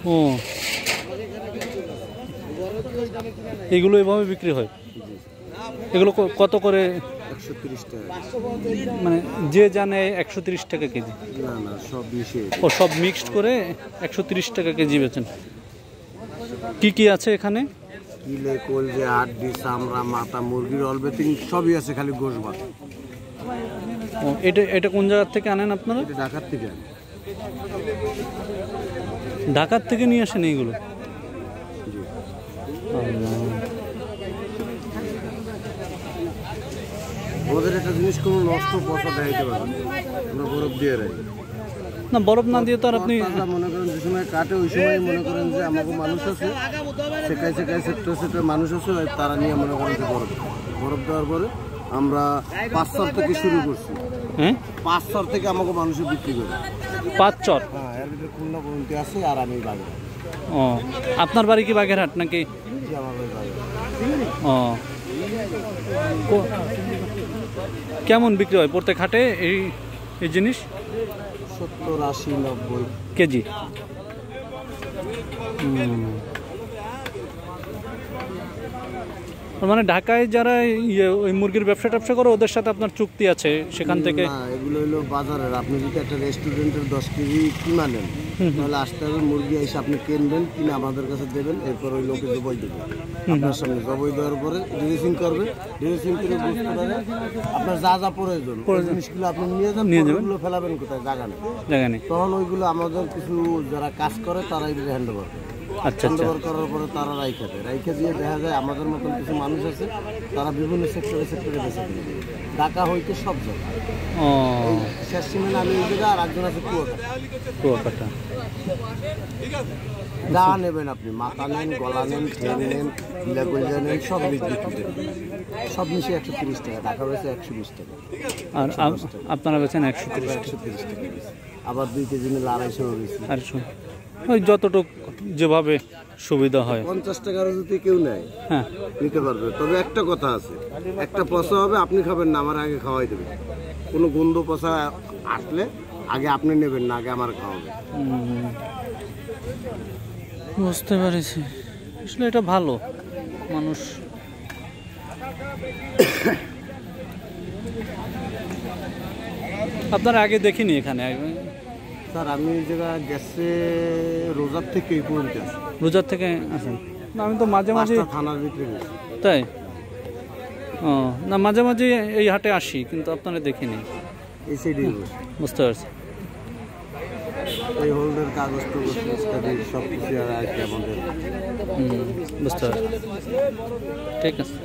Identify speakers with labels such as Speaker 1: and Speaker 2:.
Speaker 1: ও, এগুলো এভাবে বিক্রি হয়? এগুলো কত করে?
Speaker 2: 130 টাকা।
Speaker 1: মানে যে জানে 130 টাকা কেজি?
Speaker 2: না না, সব মিশিয়ে।
Speaker 1: ও, সব মিক্সড করে 130 টাকা কেজি বেচেন। কি কি আছে এখানে?
Speaker 2: কিলে, কলজে, হাড্ডি, চামড়া, মাথা, মুরগির অলবেথিং সবই আছে, খালি গোশ ভাত।
Speaker 1: ও, এটা কোন জায়গা থেকে আনেন আপনারা?
Speaker 2: এটা ঢাকার থেকে আনি।
Speaker 1: ঢাকার থেকে নিয়ে আসেন এইগুলো?
Speaker 2: জি। ওদের একটা জিনিস কোনো নষ্ট পচা দেখাইতে পারবেন, আমরা বরফ দিয়ে রাখি।
Speaker 1: না, বরফ না দিয়ে তো আর আপনি
Speaker 2: মনে করেন যে সময় কাটে ওই সময় মনে করেন যে আমাকে মানুষ আছে সেখানে সেক্টর মানুষ আছে, তারা নিয়ে মনে করেন যে বরফ দেওয়ার পরে আমরা 5 চর থেকে শুরু করছি।
Speaker 1: হ্যাঁ,
Speaker 2: 5 চর থেকে আমাকে মানুষে বিক্রি করে।
Speaker 1: 5 চর?
Speaker 2: হ্যাঁ, এর ভিতরে খুলনা পর্যন্ত আছে, আর আমি বাগেরহাট।
Speaker 1: ও, আপনার বাড়ি কি বাগেরহাট নাকি?
Speaker 2: জি, আমার বাড়ি বাগেরহাট।
Speaker 1: ও, কেমন বিক্রি হয় প্রত্যেক হাটে এই জিনিস?
Speaker 2: 70, 80, 90
Speaker 1: কেজি। মানে ঢাকায় যারা ওই মুরগির ব্যবসা ট্যাবসা করে ওদের সাথে আপনার চুক্তি আছে সেখান থেকে?
Speaker 2: না, এগুলো হলো বাজারের। আপনি যদি একটা রেস্টুরেন্টের 10 কেজি কিনা নেন, তাহলে আসতে হবে, মুরগি এসে আপনি কিনবেন, কিনে আমাদের কাছে দেবেন, এরপর ওই লোকে জবাই দেবে আপনার সামনে। জবাই দেওয়ার পরে ড্রেসিং করবে, ড্রেসিং করে বুঝতে পারে আপনার যা যা প্রয়োজন জিনিসগুলো আপনি নিয়ে যাবেন। ওগুলো ফেলাবেন কোথায়? জায়গা নেই। তখন ওইগুলো আমাদের কিছু যারা কাজ করে তারাই হ্যান্ড ওভার করে। হ্যান্ড ওভার করার পরে তারা রাইখে দিয়ে দেখা যায় আমাদের মতন কিছু মানুষ আছে, তারা বিভিন্ন সেক্টরে বেছে দিবে। ঢাকা হইতে সব জায়গায়। শেষ সীমানে আমি এই জায়গায়, আর একজন আছে কুয়াকাটা। যা নেবেন আপনি, মাথা নেন, গলা নেন, ঠ্যাং নেন, গিলা কলিজা নেন, সব বিক্রি করেন। সব মিশে 130 টাকা। ঢাকা হয়েছে 120 টাকা।
Speaker 1: আর আপনারা বেছেন 130
Speaker 2: টাকা। আবার 2 কেজি নিলে 250 বেশি।
Speaker 1: আর ওই যতটুক যেভাবে সুবিধা হয়।
Speaker 2: 50 টাকার যদি কেউ নেয়, হ্যাঁ, নিতে পারবে। তবে একটা কথা আছে, একটা পচা হবে, আপনি খাবেন না, আমার আগে খাওয়াই দেবেন। কোনো গন্ধ পচা আসলে আগে আপনি নেবেন না, আগে আমার খাওয়াবে।
Speaker 1: বুঝতে পেরেছি। আসলে এটা ভালো, মানুষ আপনারা আগে দেখিনি এখানে?
Speaker 2: স্যার, আমি এই জায়গা গেছে রোজার থেকে এই পর্যন্ত আছি।
Speaker 1: রোজার থেকে আসেন? না, আমি তো মাঝে মাঝে
Speaker 2: থানার ভিতরে গেছি।
Speaker 1: তাই? ও, না, মাঝে মাঝে এই হাটে আসি, কিন্তু আপনারা দেখিনি। বুঝতে পারছি।
Speaker 2: এই হোল্ডের কাগজ সব কিছু আর কি আমাদের।
Speaker 1: বুঝতে পারছি, ঠিক আছে।